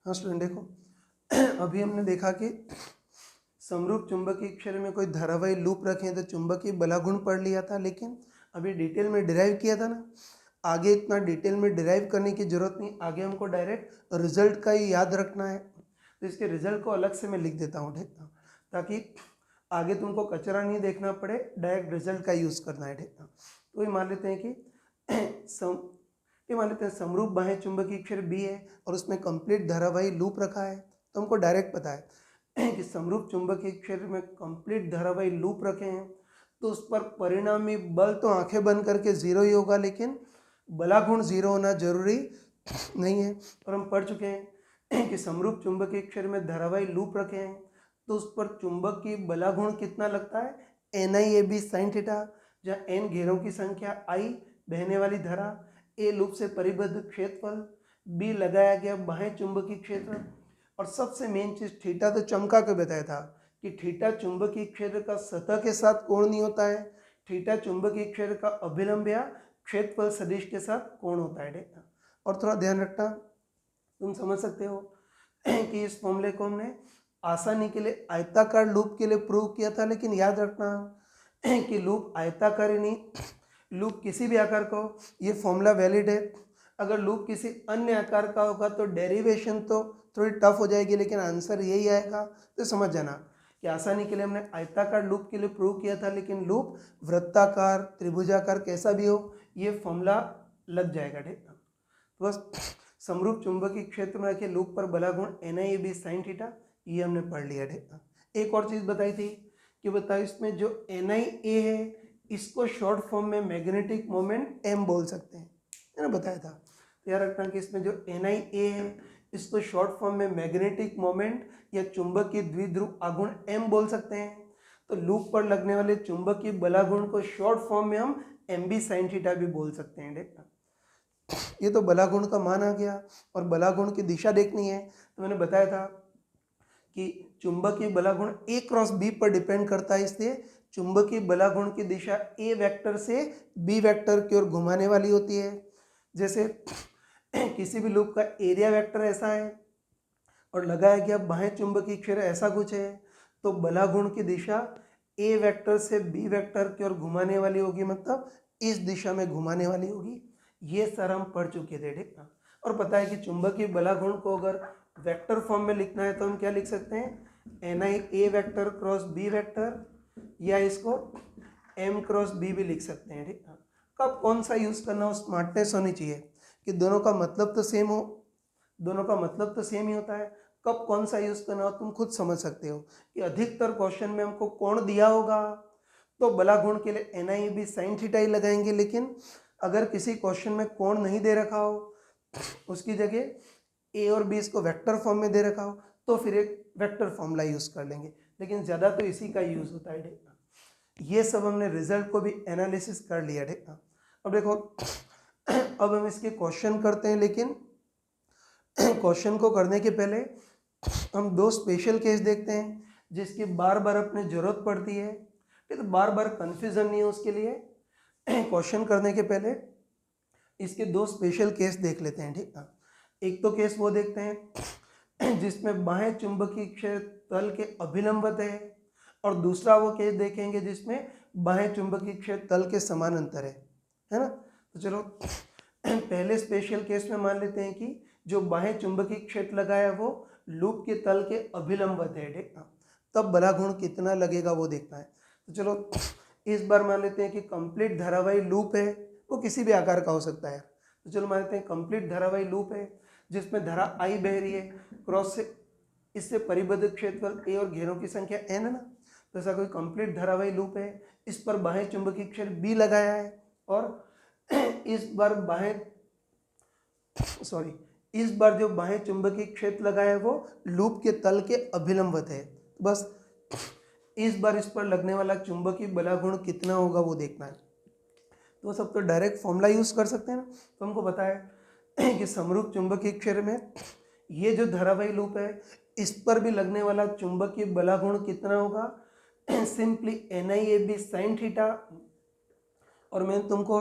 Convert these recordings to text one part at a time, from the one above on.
हाँ स्टूडेंट देखो, अभी हमने देखा कि समरूप चुंबकीय क्षेत्र में कोई धारावाही लूप रखे तो चुंबकीय बलागुण पढ़ लिया था, लेकिन अभी डिटेल में डिराइव किया था ना। आगे इतना डिटेल में डिराइव करने की जरूरत नहीं, आगे हमको डायरेक्ट रिजल्ट का ही याद रखना है। तो इसके रिजल्ट को अलग से मैं लिख देता हूँ, ठीक है, ताकि आगे तुमको कचरा नहीं देखना पड़े, डायरेक्ट रिजल्ट का यूज़ करना है, ठीक है। तो ये मान लेते हैं कि ये मान लेते हैं समरूप बाह्य चुंबकीय क्षेत्र बी है और उसमें कंप्लीट धारावाही लूप रखा है। तो हमको डायरेक्ट पता है कि समरूप चुंबकीय क्षेत्र में कंप्लीट धारावाही लूप रखे हैं, तो उस पर परिणामी बल तो आंखें बंद करके जीरो ही होगा, लेकिन बलागुण जीरो होना जरूरी नहीं है। और हम पढ़ चुके हैं कि समरूप चुंबकीय क्षेत्र में धारावाही लूप रखे हैं तो उस पर चुंबकीय बलागुण कितना लगता है, n I A B sine theta, जहाँ एन घेरों की संख्या, आई बहने वाली धारा, ए लूप से परिबद्ध क्षेत्रफल, बी लगाया गया बाह्य चुंबकीय क्षेत्र, और सबसे मेन चीज थीटा तो चमका के बताया था कि थीटा चुंबकीय क्षेत्र का सतह के साथ कोण नहीं होता है, थीटा चुंबकीय क्षेत्र का अभिलंब या क्षेत्रफल सदिश के साथ कोण होता है, ठीक है। और थोड़ा ध्यान रखना, तुम समझ सकते हो कि इस फॉर्मूले को हमने आसानी के लिए आयताकार लूप के लिए प्रूव किया था, लेकिन याद रखना कि लूप आयताकार ही नहीं, लूप किसी भी आकार का हो, ये फॉर्मूला वैलिड है। अगर लूप किसी अन्य आकार का होगा तो डेरिवेशन तो थोड़ी टफ हो जाएगी, लेकिन आंसर यही आएगा। तो समझ जाना कि आसानी के लिए हमने आयताकार लूप के लिए प्रूव किया था, लेकिन लूप वृत्ताकार, त्रिभुजाकार कैसा भी हो, ये फॉर्मूला लग जाएगा, ठीक है। तो बस समरूप चुंबकीय क्षेत्र में रखे लूप पर बलागुण N I A B sine theta, ये हमने पढ़ लिया, ठीक है। एक और चीज बताई थी कि बताओ इसमें जो एन आई ए है इसको शॉर्ट फॉर्म में मैग्नेटिक मोमेंट एम बोल सकते हैं, है ना, बताया था। तो याद रखना कि इसमें जो एन आई ए है इसको शॉर्ट फॉर्म में मैग्नेटिक मोमेंट या चुंबकीय द्विध्रुव आघूर्ण एम बोल सकते हैं। तो लूप पर लगने वाले चुंबकीय बलागुण को शॉर्ट फॉर्म में हम एम बी साइन थीटा भी बोल सकते हैं, ठीक है। ये तो बलागुण का मान आ गया, और बलागुण की दिशा देखनी है तो मैंने बताया था कि चुंबकीय बलागुण ए क्रॉस बी पर डिपेंड करता है, इसलिए चुंबकीय बलागुण की दिशा ए वेक्टर से बी वेक्टर की ओर घुमाने वाली होती है। जैसे किसी भी लूप का एरिया वेक्टर ऐसा है और लगाया गया बाह्य चुंबकीय क्षेत्र ऐसा कुछ है, तो बलागुण की दिशा ए वेक्टर से बी वेक्टर की ओर घुमाने वाली होगी, मतलब इस दिशा में घुमाने वाली होगी। ये सर हम पढ़ चुके थे, ठीक ना। और पता है कि चुंबकीय बलागुण को अगर वेक्टर फॉर्म में लिखना है तो हम क्या लिख सकते हैं, एन आई ए वेक्टर क्रॉस बी वेक्टर, या इसको एम क्रॉस बी भी लिख सकते हैं, ठीक है। कब कौन सा यूज करना हो, स्मार्टनेस होनी चाहिए कि दोनों का मतलब तो सेम हो, दोनों का मतलब तो सेम ही होता है। कब कौन सा यूज करना हो तुम खुद समझ सकते हो कि अधिकतर क्वेश्चन में हमको कोण दिया होगा तो बलागुण के लिए एन आई बी साइन थीटा ही लगाएंगे, लेकिन अगर किसी क्वेश्चन में कोण नहीं दे रखा हो, उसकी जगह ए और बी इसको वेक्टर फॉर्म में दे रखा हो, तो फिर एक वेक्टर फॉर्मूला यूज कर लेंगे, लेकिन ज्यादा तो इसी का यूज होता है, ठीक है। ये सब हमने रिजल्ट को भी एनालिसिस कर लिया, ठीक है। अब देखो अब हम इसके क्वेश्चन करते हैं, लेकिन क्वेश्चन को करने के पहले हम दो स्पेशल केस देखते हैं जिसकी बार बार अपने जरूरत पड़ती है, ठीक है। तो बार बार कंफ्यूजन नहीं हो उसके लिए क्वेश्चन करने के पहले इसके दो स्पेशल केस देख लेते हैं, ठीक है। एक तो केस वो देखते हैं जिसमें बाह्य चुंबकीय क्षेत्र तल के अभिलंबत है, और दूसरा वो केस देखेंगे जिसमें बाह्य चुंबकीय क्षेत्र तल के समानांतर है ना। तो चलो पहले स्पेशल केस में मान लेते हैं कि जो बाह्य चुंबकीय क्षेत्र लगा है वो लूप के तल के अभिलंबत है, ठीक है। तब बलागुण कितना लगेगा वो देखना है। तो चलो इस बार मान लेते हैं कि कंप्लीट धारावाही लूप है, वो किसी भी आकार का हो सकता है। तो चलो मान लेते हैं कंप्लीट धारावाही लूप है जिसमें धारा आई बह रही है, क्रॉस से इससे परिबद्ध क्षेत्रफल ए और घेरों की संख्या एन है ना। तो ऐसा कोई कंप्लीट धारावाही लूप है, इस पर बाह्य चुंबकीय क्षेत्र बी लगाया है, और इस बार जो बाह्य चुंबकीय क्षेत्र लगाया है वो लूप के तल के अभिलंबत है। बस इस बार इस पर लगने वाला चुंबकीय बलागुण कितना होगा वो देखना है। तो सब तो डायरेक्ट फॉर्मूला यूज कर सकते हैं ना। तो हमको पता है कि समरूप चुंबकीय क्षेत्र में ये जो धारावाही लूप है इस पर भी लगने वाला चुंबकीय बलागुण कितना होगा, simply n I A B sine theta, और मैं तुमको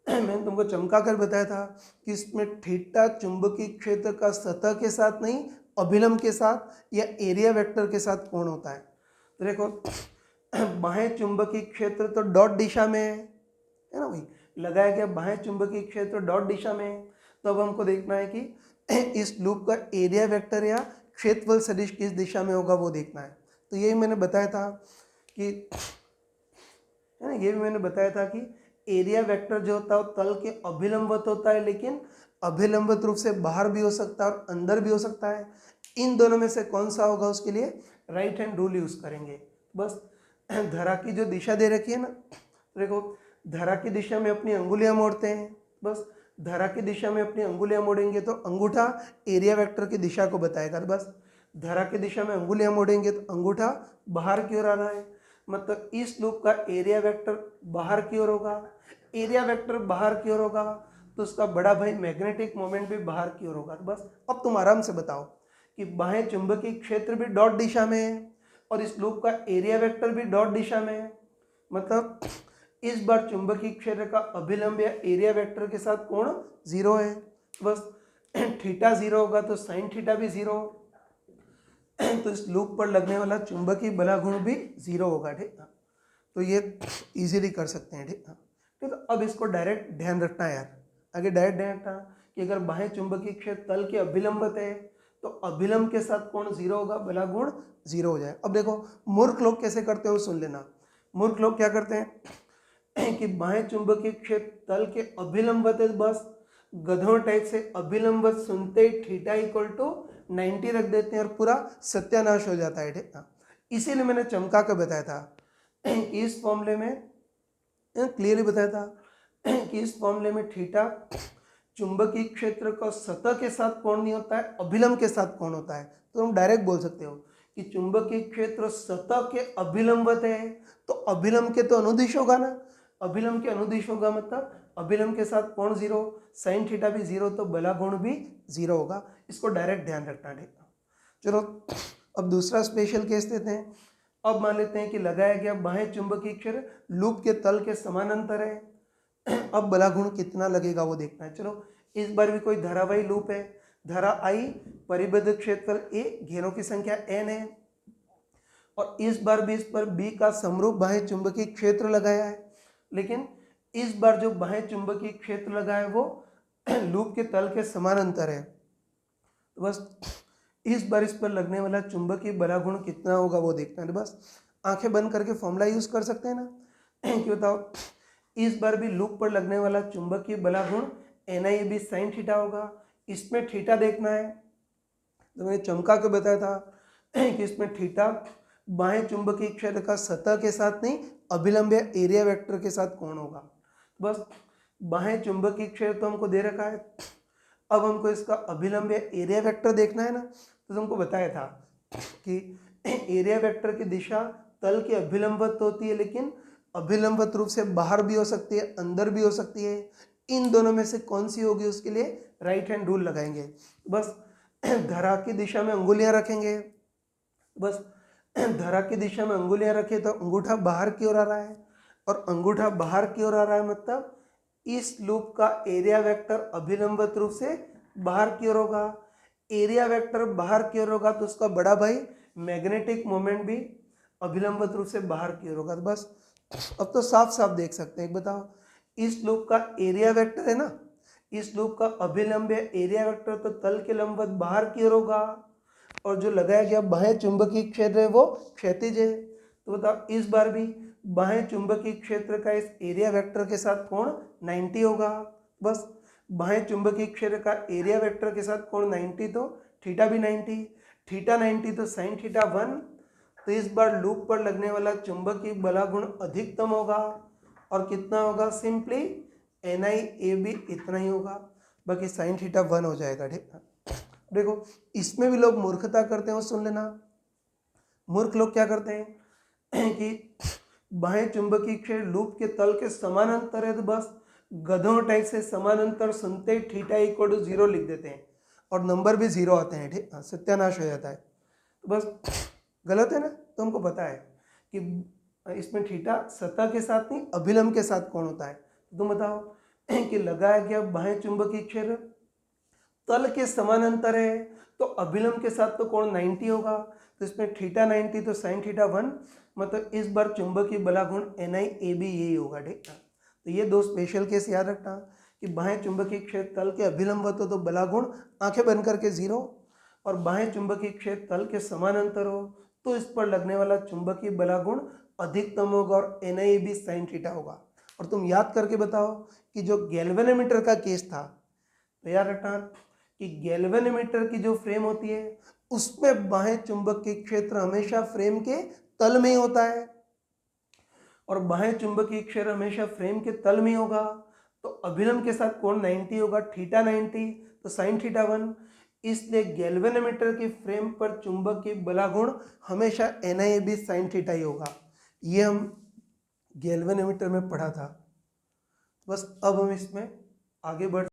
मैंने तुमको चमका कर बताया था कि इसमें थीटा चुंबकीय क्षेत्र का सतह के साथ नहीं, अभिलंब के साथ या एरिया वेक्टर के साथ कोण होता है। तो देखो बाह्य चुंबकीय क्षेत्र तो डॉट दिशा में है ना भाई, लगाया गया बाह्य चुंबकीय क्षेत्र डॉट दिशा में है। तो अब हमको देखना है कि इस लूप का एरिया वेक्टर या क्षेत्रफल सदिश किस दिशा में होगा वो देखना है। तो यही मैंने बताया था कि है ना, ये भी मैंने बताया था कि एरिया वेक्टर जो होता है वो तल के अभिलंबवत होता है, लेकिन अभिलंबित रूप से बाहर भी हो सकता है और अंदर भी हो सकता है। इन दोनों में से कौन सा होगा उसके लिए राइट हैंड रूल यूज करेंगे। बस धरा की जो दिशा दे रखी है ना, देखो धरा की दिशा में अपनी अंगुलियां मोड़ते हैं। बस धरा की दिशा में अपनी अंगुलियां मोड़ेंगे तो अंगूठा एरिया वेक्टर की दिशा को बताएगा। बस धरा की दिशा में अंगुलियां मोड़ेंगे तो अंगूठा बाहर की ओर आ रहा है, मतलब इस लूप का एरिया वेक्टर बाहर की ओर होगा। एरिया वेक्टर बाहर की ओर होगा तो उसका बड़ा भाई मैग्नेटिक मोमेंट भी बाहर की ओर होगा। तो बस अब तुम आराम से बताओ कि बाह्य चुंबकीय क्षेत्र भी डॉट दिशा में है और इस लूप का एरिया वेक्टर भी डॉट दिशा में है, मतलब इस बार चुंबकीय क्षेत्र का अभिलंब या एरिया वेक्टर के साथ कोण 0 है। बस थीटा 0 होगा तो साइन थीटा भी 0, तो इस लूप पर लगने वाला चुंबकीय बलागुण भी 0 होगा। ठीक है, तो ये इजीली कर सकते हैं। ठीक है, ठीक है। अब इसको डायरेक्ट ध्यान रखना है यार, आगे डायरेक्ट ध्यान रखना कि अगर बाह्य चुंबकीय क्षेत्र तल के अभिलंबित है तो अभिलंब के साथ कोण 0 होगा, बलागुण 0 हो जाए। अब देखो मूर्ख लोग कैसे करते हैं वो सुन लेना। मूर्ख लोग क्या करते हैं कि बाह्य चुंबकीय क्षेत्र तल के अभिलंबित है, बस गधों टाइप से अभिलंबित सुनते ही थीटा इक्वल टू 90 रख देते हैं और पूरा सत्यानाश हो जाता है। ठीक है, इसीलिए मैंने चमका कर बताया था इस फॉर्मूले में क्लियरली बताया था कि इस फॉर्मूले में थीटा चुंबकीय क्षेत्र का सतह के साथ कोण नहीं होता है, अभिलंब के साथ कोण होता है। तो तुम डायरेक्ट बोल सकते हो कि चुंबकीय क्षेत्र सतह के अभिलंबित है तो अभिलंब के तो अनुदिश होगा ना, अभिलंब के अनुदिश होगा मतलब अभिलंब के साथ कोण 0, साइन थीटा भी 0, तो बलागुण भी 0 होगा। इसको डायरेक्ट ध्यान रखना है। चलो अब दूसरा स्पेशल केस लेते हैं। अब मान लेते हैं कि लगाया गया बाह्य चुंबकीय क्षेत्र लूप के तल के समानांतर है। अब बलागुण कितना लगेगा वो देखना है। चलो इस बार भी कोई धारावाही लूप है, धारा आई, परिबद्ध क्षेत्रफल ए, घेरों की संख्या n है और इस बार भी इस पर B का समरूप बाह्य चुंबकीय क्षेत्र लगाया है, लेकिन इस बार जो बाह्य चुंबकीय क्षेत्र लगा है वो लूप के तल के समानांतर है। तो बस इस बार इस पर लगने वाला चुंबकीय बलागुण कितना होगा वो देखना है। बस आंखें बंद करके फॉर्मूला यूज कर सकते हैं ना कि बताओ इस बार भी लूप पर लगने वाला चुंबकीय बलागुण NIAB साइन थीटा होगा। इसमें थीटा देखना है, तो मैंने चमका के बताया था कि इसमें थीटा बाह्य चुंबकीय क्षेत्र का सतह के साथ नहीं, अभिलंब या एरिया वेक्टर के साथ कोण होगा। बस बाह्य चुंबकीय क्षेत्र तो हमको दे रखा है, अब हमको इसका अभिलंब या एरिया वेक्टर देखना है ना। तो तुमको बताया था कि एरिया वेक्टर की दिशा तल के अभिलंबित होती है, लेकिन अभिलंबित रूप से बाहर भी हो सकती है, अंदर भी हो सकती है। इन दोनों में से कौन सी होगी उसके लिए राइट हैंड रूल लगाएंगे। बस धरा की दिशा में अंगुलियां रखेंगे, बस धरा की दिशा में अंगुलियां रखे तो अंगूठा बाहर की ओर आ रहा है और अंगूठा बाहर की ओर आ रहा है, मतलब इस लूप का एरिया वेक्टर अभिलंबित रूप से बाहर की ओर होगा। एरिया वेक्टर बाहर की ओर होगा तो उसका बड़ा भाई मैग्नेटिक मोमेंट भी अभिलंबित रूप से बाहर की ओर होगा। तो बस अब तो साफ साफ देख सकते हैं। बताओ इस लूप का एरिया वेक्टर है ना, इस लूप का अभिलंब एरिया वेक्टर तो तल के लंबवत बाहर की ओर होगा और जो लगाया गया बाह्य चुंबकीय क्षेत्र है वो क्षैतिज है। तो बताओ इस बार भी बाह्य चुंबकीय क्षेत्र का इस एरिया वेक्टर के साथ कोण 90 होगा। बस बाह्य चुंबकीय क्षेत्र का एरिया वेक्टर के साथ कोण 90, तो थीटा भी 90, थीटा 90 तो साइन थीटा 1। तो इस बार लूप पर लगने वाला चुंबकीय बलागुण अधिकतम होगा और कितना होगा, सिंपली NIAB इतना ही होगा, बाकी साइन थीटा 1 हो जाएगा। ठीक है, देखो इसमें भी लोग मूर्खता करते हैं, वो सुन लेना। मूर्ख लोग क्या करते हैं कि बाह्य चुंबकीय क्षेत्र लूप के तल के समानांतर है तो बस गधों टाइप से समानांतर सुनते ही थीटा इक्वल टू 0 लिख देते हैं और नंबर भी 0 आते हैं। ठीक, सत्यानाश हो जाता है। तो बस गलत है ना, तो हमको पता है कि इसमें थीटा सतह के साथ नहीं, अभिलंब के साथ कोण होता है। तुम बताओ कि लगाया गया बाह्य चुंबकीय क्षेत्र तल के समानांतर है, तो अभिलंब के साथ तो कोण 90 होगा, तो इसमें थीटा 90 तो साइन थीटा 1, मतलब इस बार चुंबकीय बलागुण NIAB यही होगा। ठीक है, तो ये दो स्पेशल केस याद रखना कि बाह्य चुंबकीय क्षेत्र तल के अभिलंब हो तो बलागुण आंखें बंद करके 0, और बाह्य चुंबकीय क्षेत्र तल के समानांतर हो तो इस पर लगने वाला चुंबकीय बलागुण अधिकतम होगा और NIAB साइन थीटा होगा। और तुम याद करके बताओ कि जो गैल्वेनोमीटर का केस था, तो याद रखना कि गैल्वेनोमीटर की जो फ्रेम होती है उसमें बाह्य चुंबकीय क्षेत्र हमेशा फ्रेम के तल में ही होता है, और बाह्य चुंबकीय क्षेत्र हमेशा फ्रेम के तल में होगा, तो अभिलंब के साथ कोण 90 होगा, थीटा 90 तो साइन थीटा 1, इसलिए गैल्वेनोमीटर की फ्रेम पर चुंबकीय बलागुण हमेशा NIAB साइन थीटा ही होगा। ये हम गैल्वेनोमीटर में पढ़ा था। बस अब हम इसमें आगे बढ़